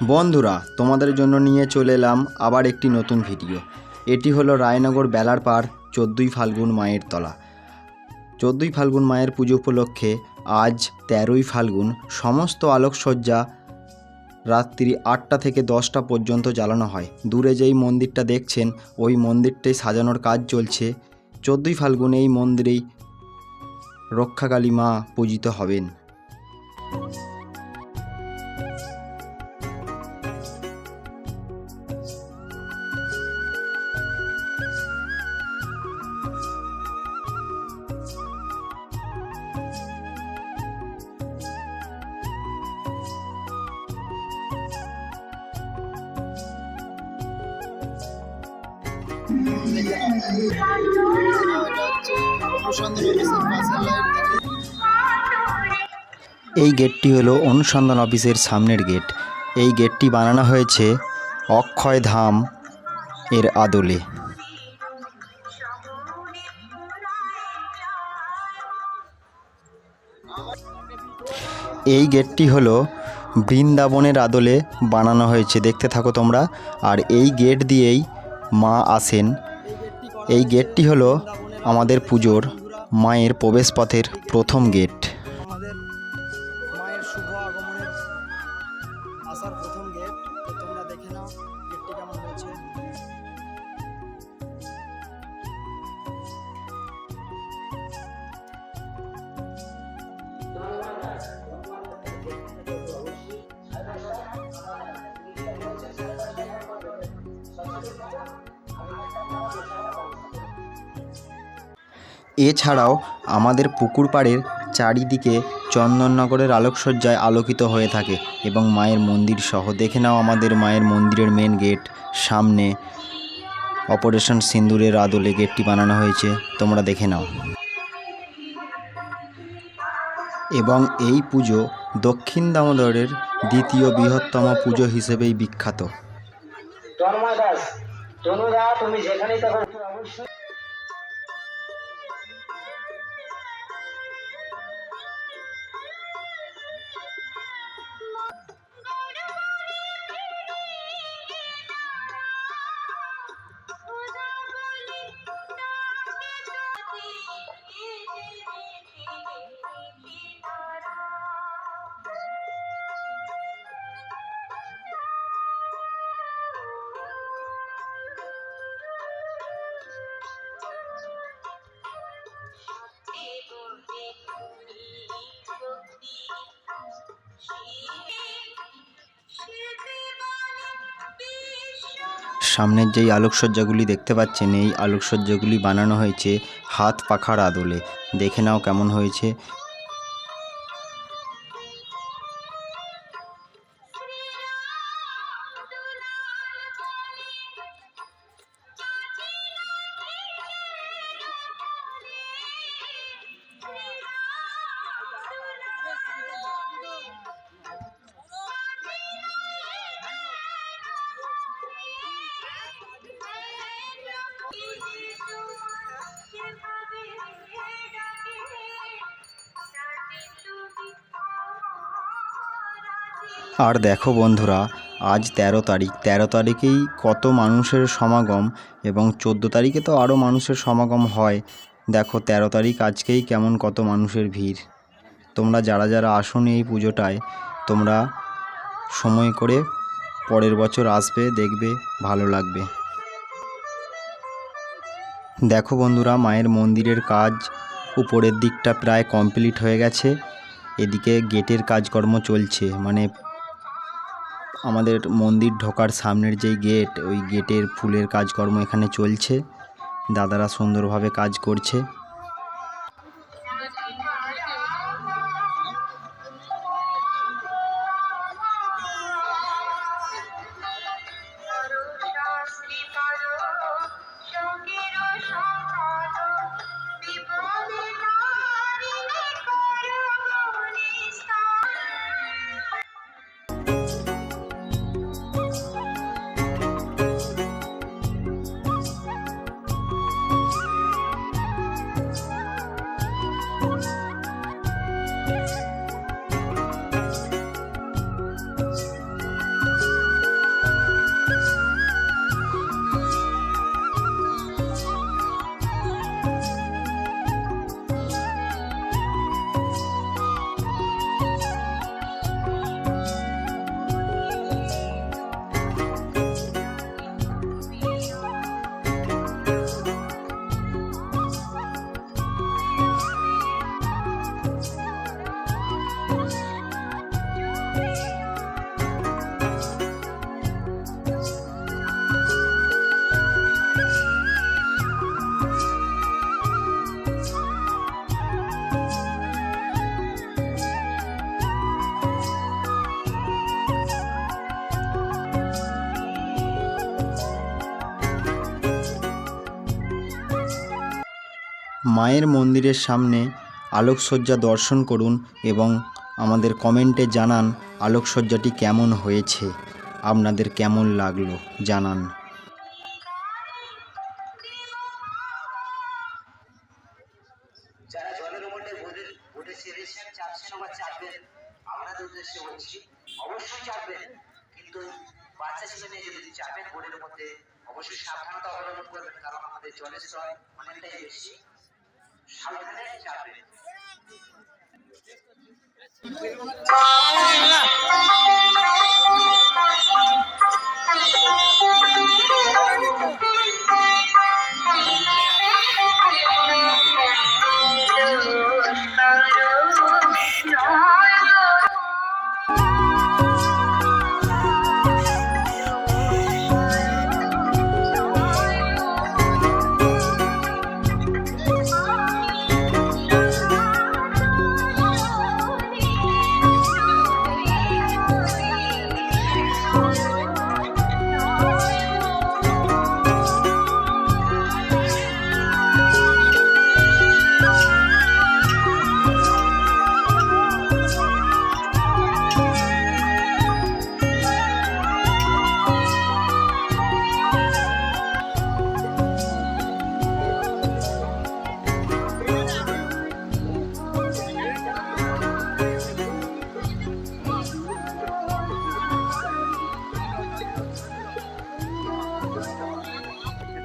বন্ধুরা, তোমাদের জন্য নিয়ে চলে এলাম আবার একটি নতুন ভিডিও। এটি হলো রায়নগর বেলার পাড় 14ই ফাল্গুন মায়ের তলা। 14ই ফাল্গুন মায়ের পুজো উপলক্ষে আজ 13ই ফাল্গুন সমস্ত আলোকসজ্জা রাত্রি 8টা থেকে 10টা পর্যন্ত জ্বালানো হয়। দূরে যেই মন্দিরটা দেখছেন ওই মন্দিরটাই সাজানোর কাজ চলছে। 14ই ফাল্গুন এই মন্দিরেই রক্ষাকালী মা পূজিত হবেন। এই গেটটি হলো অনুসন্ধান অফিসের সামনের গেট। এই গেটটি বানানো হয়েছে অক্ষয় ধাম এর আদলে। এই গেটটি হলো বৃন্দাবনের আদলে বানানো হয়েছে, দেখতে থাকো তোমরা। আর এই গেট দিয়েই মা আসেন। এই গেটটি হলো আমাদের পুজোর মায়ের প্রবেশপথের প্রথম গেট। আমাদের মায়ের শুভ আগমনের আসার প্রথম গেট। তো তোমরা দেখে নাও গেটটি কেমন হয়েছে। এছাড়াও আমাদের পুকুর পাড়ের চারিদিকে চন্দননগরের আলোকসজ্জায় আলোকিত হয়ে থাকে এবং মায়ের মন্দির সহ। দেখে নাও আমাদের মায়ের মন্দিরের মেন গেট, সামনে অপারেশন সিন্দুরের আদলে গেটটি বানানো হয়েছে, তোমরা দেখে নাও। এবং এই পুজো দক্ষিণ দামোদরের দ্বিতীয় বৃহত্তম পুজো হিসেবেই বিখ্যাত। তন্ময় দাস, তনুদা, তুমি যেখানেই থাকো অবশ্যই সামনের যেই আলোকসজ্জাগুলি দেখতে পাচ্ছেন, এই আলোকসজ্জাগুলি বানানো হয়েছে হাত পাখার আদলে। দেখে নাও কেমন হয়েছে। আর দেখো বন্ধুরা, আজ 13 তারিখ। 13 তারিখেই কত মানুষের সমাগম, এবং 14 তারিখে তো আরও মানুষের সমাগম হয়। দেখো 13 তারিখ আজকেই কেমন কত মানুষের ভিড়। তোমরা যারা যারা আসোনি এই পুজোটায়, তোমরা সময় করে পরের বছর আসবে, দেখবে ভালো লাগবে। দেখো বন্ধুরা, মায়ের মন্দিরের কাজ উপরের দিকটা প্রায় কমপ্লিট হয়ে গেছে। এদিকে গেটের কাজকর্ম চলছে, মানে আমাদের মন্দির ঢোকার সামনের যেই গেট, ওই গেটের ফুলের কাজকর্ম এখানে চলছে। দাদারা সুন্দরভাবে কাজ করছে। মায়ের মন্দিরের সামনে আলোকসজ্জা দর্শন করুন এবং আমাদের কমেন্টে জানান আলোকসজ্জাটি কেমন হয়েছে, আপনাদের কেমন লাগলো জানান। যারা জলের মধ্যে বোটে চেপেছেন, চাপছেন বা চাপবেন, আপনাদের উদ্দেশ্যে বলছি অবশ্যই চাপবেন, কিন্তু বাচ্চা ছেলে মেয়ে যদি চাপেন বোটের মধ্যে অবশ্যই সাবধানতা অবলম্বন করবেন, কারণ আমাদের জলের স্তর অনেকটাই বেশি। সাবধানে চাপবেন।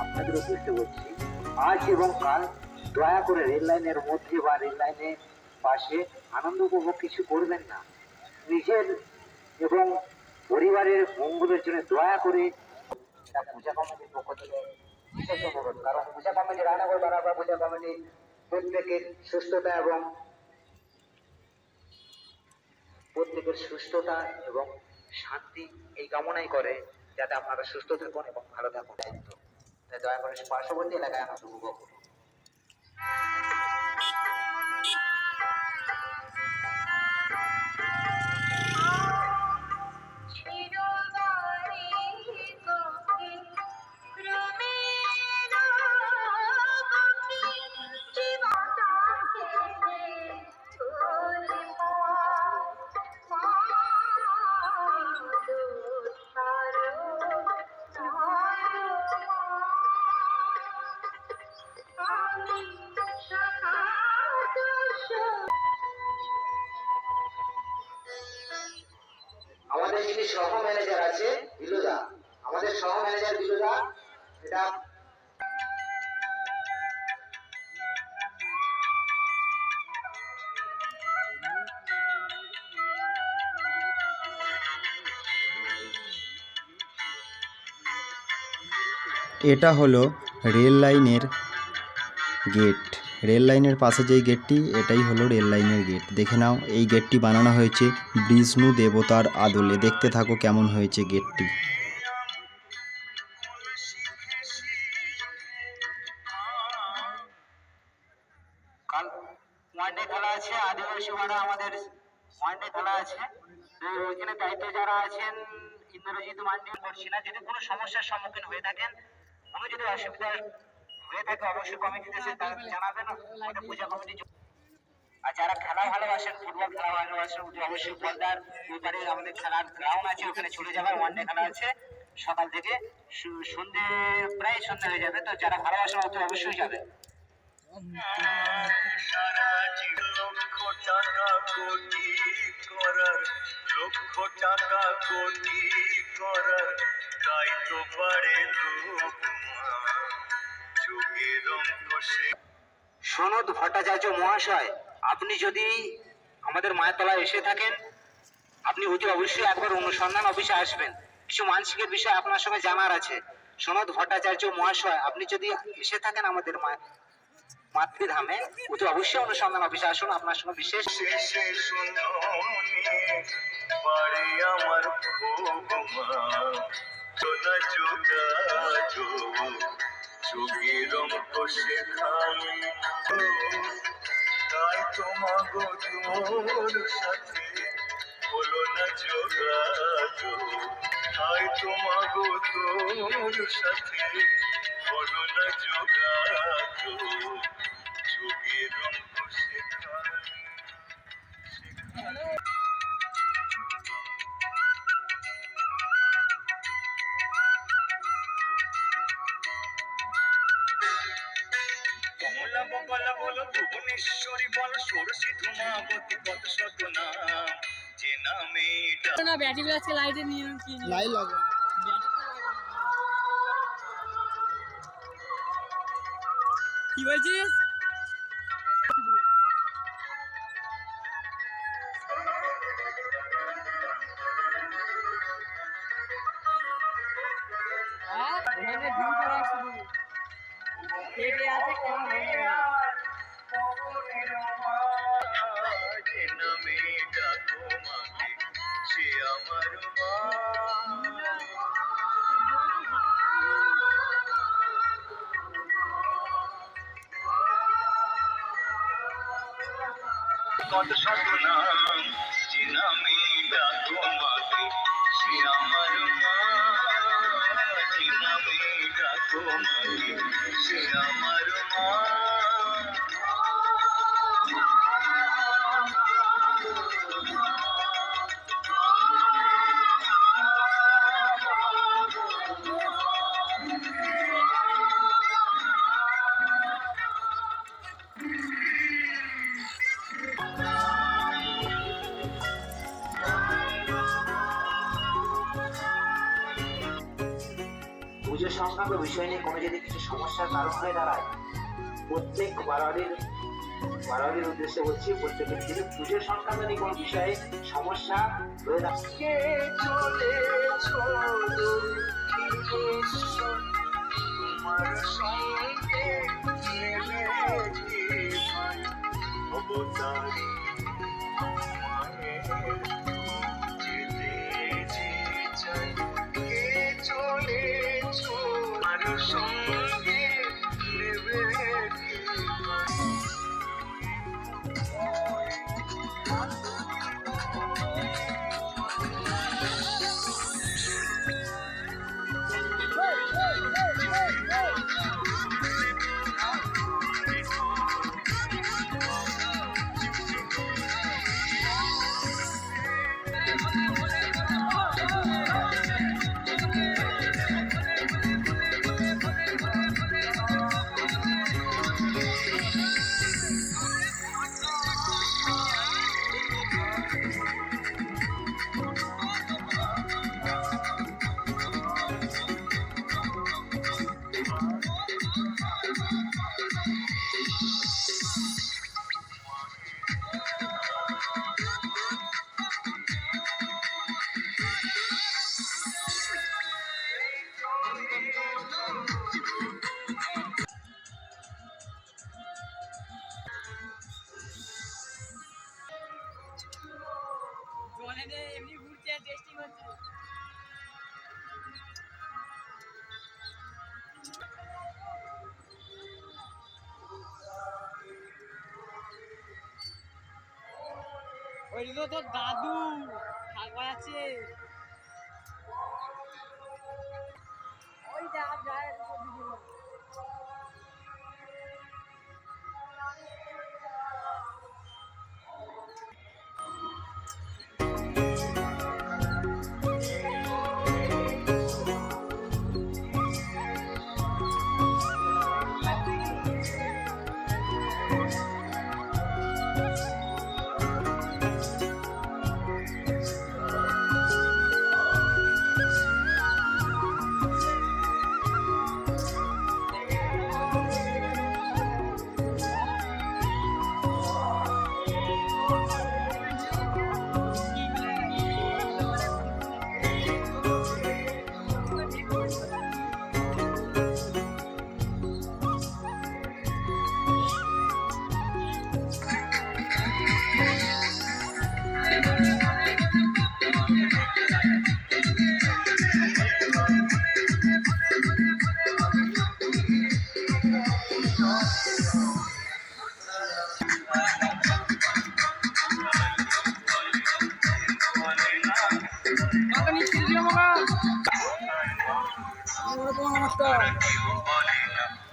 আপনাদের উদ্দেশ্যে বলছি, আজ এবং কাল দয়া করে রেল লাইনের মধ্যে বা রেল লাইনের পাশে আনন্দ উপভোগ কিছু করবেন না। নিজের এবং পরিবারের মঙ্গলের জন্য দয়া করে এটা পূজা কমিটির পক্ষ থেকে বিশেষ অনুরোধ, কারণ পূজা কমিটি রায়নগর বারাবার পূজা কমিটি প্রত্যেকের সুস্থতা এবং শান্তি এই কামনাই করে, যাতে আপনারা সুস্থ থাকুন এবং ভালো থাকুন। তাই দয়া করে পার্শ্ববর্তী এলাকায় আনন্দ উপভোগ করুন। আমাদের যিনি সহ ম্যানেজার আছে বিলুদা, আমাদের সহ ম্যানেজার বিলুদা, এটা এটা হলো রেল লাইনের গেট। রেল লাইনের পাশে যেই গেটটি, এটাই হলো রেল লাইনের গেট। দেখে নাও, এই গেটটি বানানো হয়েছে বিষ্ণু দেবতার আদলে। দেখতে থাকো কেমন হয়েছে গেটটি। কাল ওয়ানডে খেলা আছে, আদিবাসী পাড়া আমাদের ওয়ানডে খেলা আছে। তো ওইখানে দায়িত্বে যারা আছেন ইন্দ্রজিৎ মান্ডি করছি না, যদি কোনো সমস্যার সম্মুখীন হয়ে থাকেন, কোনো যদি অসুবিধা হয়ে থাকে অবশ্যই কমিটিতে জানাবেন, আমাদের পূজা কমিটি। আর যারা খেলা ভালোবাসেন, ফুটবল খেলা ভালোবাসেন, অবশ্যই বলদার ওইপারে আমাদের খেলার গ্রাউন্ড আছে, ওখানে চলে যাবেন। ওয়ানডে খেলা আছে সকাল থেকে সন্ধে, প্রায় সন্ধ্যা হয়ে যাবে। তো যারা ভালোবাসেন অবশ্যই যাবে। সারা লক্ষ টাকা কোটি করার, লক্ষ টাকা কোটি করার, তাই তো পারে লোক যুগের অঙ্ক সে। সনদ ভট্টাচার্য মহাশয়, আপনি যদি আমাদের মায়াতলায় এসে থাকেন, আপনি অতি অবশ্যই একবার অনুসন্ধান অফিসে আসবেন। কিছু মানসিকের বিষয় আপনার সঙ্গে জানার আছে। সনদ ভট্টাচার্য মহাশয়, আপনি যদি এসে থাকেন আমাদের মাতৃধামে, অতি অবশ্যই অনুসন্ধান অফিসে আসুন। আপনার সঙ্গে বিশেষ শেষে পারে আমার সোনা যুগের অঙ্ক শেখাই, তাই তোমাগো তোর সাথে হলো না যোগাযোগ, তাই তোমাগো তোর সাথে হলো না যোগাযোগ। যোগের অঙ্ক শেখালে কমলা বগলা বল ভুবনেশ্বরী বল ষোড়শী ধূমাবতী কত শত নাম যে নামে না ব্যাটারি আজকে লাইটে নিয়ে কি লাইট লাগবে কি বলছিস এখানে ভিউ করা শুরু কেটে আছে কেমন হয়ে গেল যে নামে ডাকো মাকে সে আমার মা কত শত নাম যে নামে ডাকো মাকে সে আমার মা যে নামে ডাকো মাকে সে আমার মা পুজো সংক্রান্ত বিষয় নিয়ে কোনো যদি কিছু সমস্যার কারণ হয়ে দাঁড়ায়, প্রত্যেক বারোয়ারির উদ্দেশ্যে বলছি, প্রত্যেকের যদি পুজো সংক্রান্ত নিয়ে কোনো বিষয়ে সমস্যা হয়ে দাঁড়ায়, কে চলেছো দক্ষিণেশ্বর তোমার সঙ্গে নেবে জীবন অবতারী মায়ের যেতে যে চাই কে চলেছো তোমার সঙ্গে নেবে জীবন জলে এমনি ঘুরছে টেস্টিং হচ্ছে ওই তো তোর দাদু থাকবার আছে ওই দেখ যায়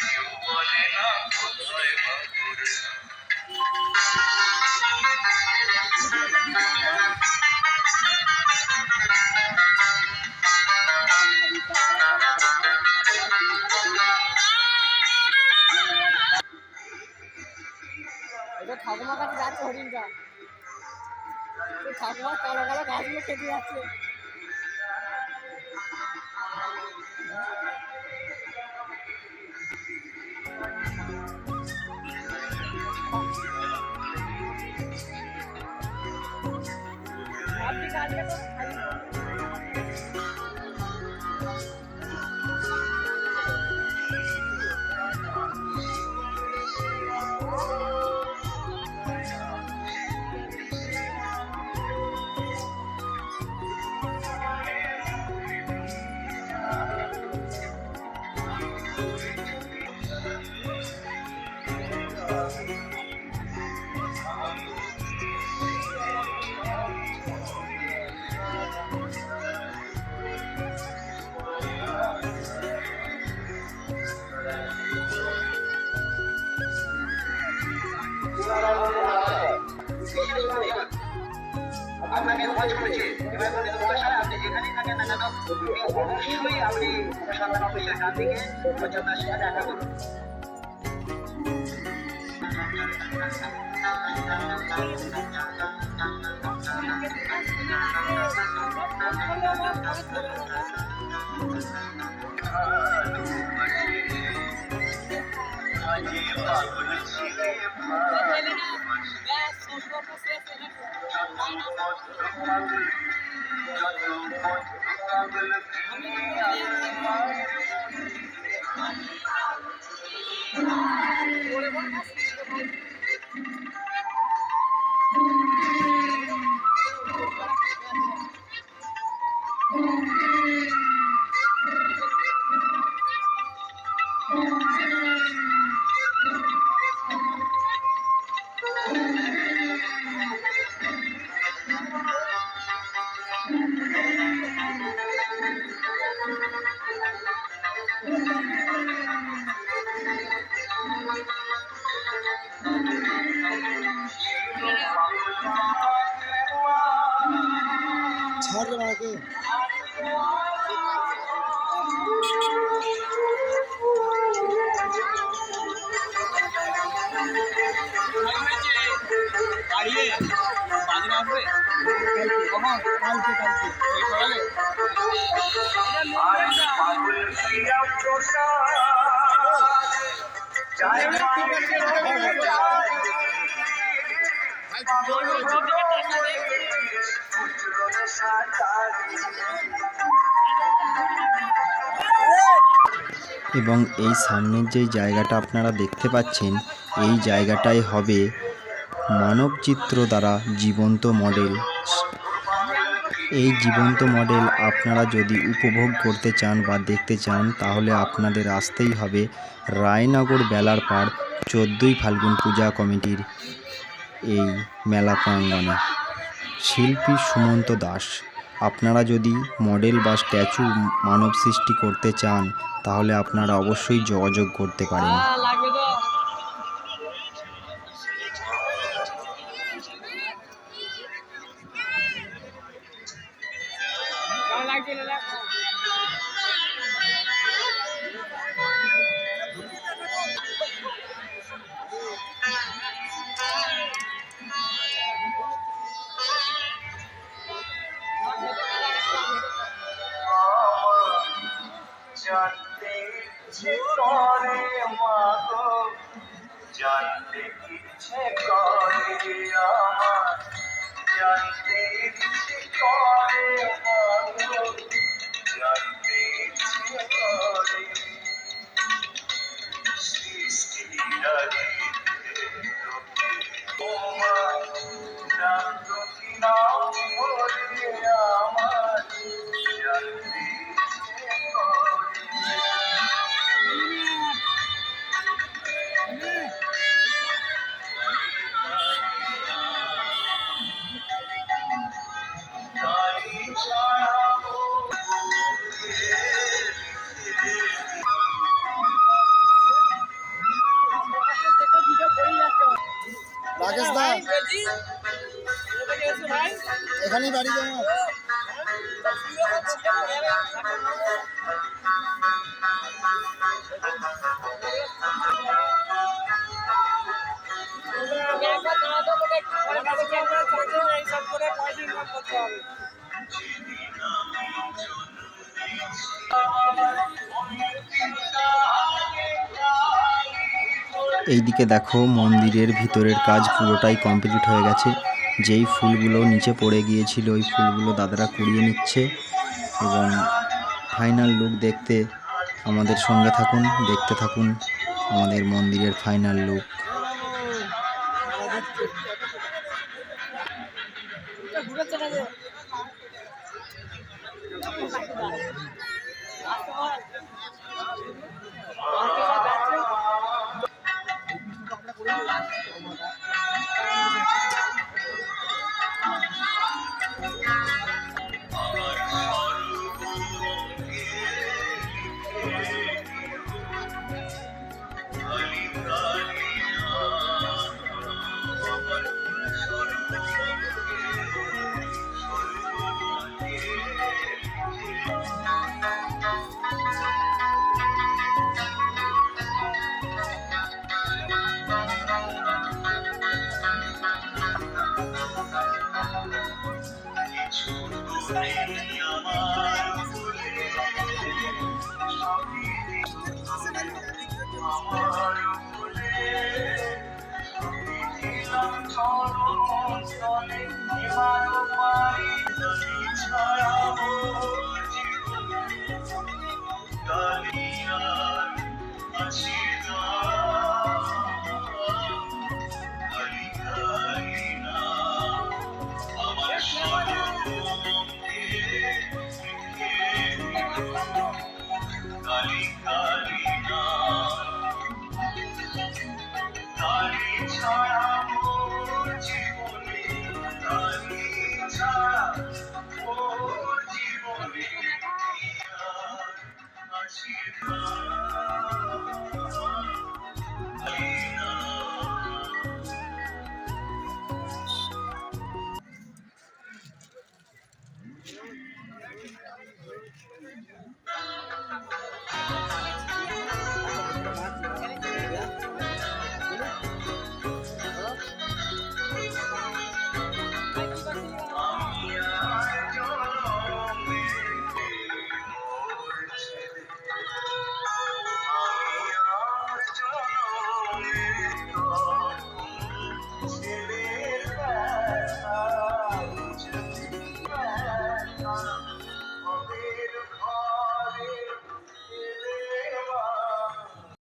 কেউ বলে না কোথায় পাবো এটা ঠাকুমার কাছে যাচ্ছে হরিণটা, ঠাকুমার কালো কালো গাছগুলো কেটে যাচ্ছে। আপনি কালকে তো আপনাকে খোঁজ করেছে, এবার যদি জিজ্ঞাসা আপনি যেখানেই থাকেন না কেন অবশ্যই আপনি সন্তান অফিসের ডান দিকে পঞ্চায়েত সাথে দেখা করুন। ছাড় আমাকে। কালকে এবং এই সামনের যেই জায়গাটা আপনারা দেখতে পাচ্ছেন, এই জায়গাটাই হবে মানবচিত্র দ্বারা জীবন্ত মডেল। এই জীবন্ত মডেল আপনারা যদি উপভোগ করতে চান বা দেখতে চান তাহলে আপনাদের আসতেই হবে রায়নগর বেলার পাড় 14ই ফাল্গুন পূজা কমিটির এই মেলা প্রাঙ্গণে। শিল্পী সুমন্ত দাস। আপনারা যদি মডেল বা স্ট্যাচু মানব সৃষ্টি করতে চান তাহলে আপনারা অবশ্যই যোগাযোগ করতে পারেন। লাগবে তো লাগছে না। জানতে ইচ্ছে করে মাগো, জানতে ইচ্ছে করে আমার, জানতে ইচ্ছে করে মাগো, জানতে ইচ্ছে করে সৃষ্টির আদিতে তোমার নাম তো কি নাম বলে আমার, জানতে ইচ্ছে করে। তাই ছাড়াবো এখানেই বাড়ি যাবো। এইসব করে পয়সা ইনকাম করতে হবে। এইদিকে দেখো মন্দিরের ভিতরের কাজ পুরোটাই কমপ্লিট হয়ে গেছে। যেই ফুলগুলো নিচে পড়ে গিয়েছিল ওই ফুলগুলো দাদারা কুড়িয়ে নিচ্ছে এবং ফাইনাল লুক দেখতে আমাদের সঙ্গে থাকুন, দেখতে থাকুন আমাদের মন্দিরের ফাইনাল লুক। ঘুরেছে না যে জীবনে